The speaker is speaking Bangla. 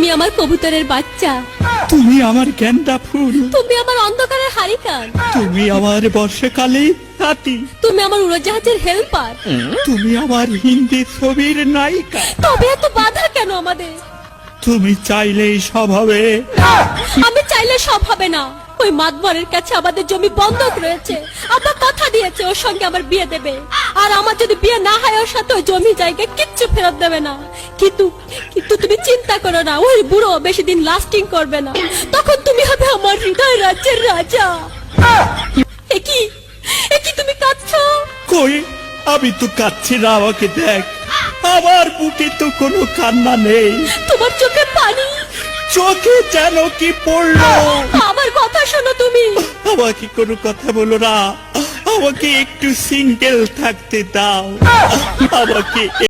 তুমি আমার কবুতরের বাচ্চা, তুমি আমার গেন্দা ফুল, তুমি আমার অন্ধকারের হারিকান, তুমি আমার বর্ষাকালে হাতি, তুমি আমার উড়োজাহাজের হেল্পার। তুমি আমার হিন্দি ছবির নায়িকা। তবে এত বাধা কেন আমাদের? তুমি চাইলেই সব হবে। আমি চাইলে সব হবে না। ওই মাতবরের কাছে আমাদের জমি বন্ধক রয়েছে। আব্বা কথা দিয়েছে ওর সঙ্গে আমার বিয়ে দেবে, আর আমার যদি বিয়ে না হয় ওর সাথে ওই জমি জায়গা কিচ্ছু ফেরত দেবে না। কিন্তু কিন্তু তুমি চিন্তা করো না, ওই বুড়ো বেশি দিন লাস্টিং করবে না। তখন তুমি হবে আমার হৃদয় রাজ্যের রাজা। একই একই তুমি কাঁদছো? কই, আমি তো কাঁদছি না, আমাকে দেখ। আমার বুকে তো কোনো কান্না নেই। তোমার চোখে পানি, চোখে যেন কি পড়লো। আমার কথা শোনো তুমি। আমাকে কোনো কথা বলো না, আমাকে একটু সিঙ্গেল থাকতে দাও। আমাকে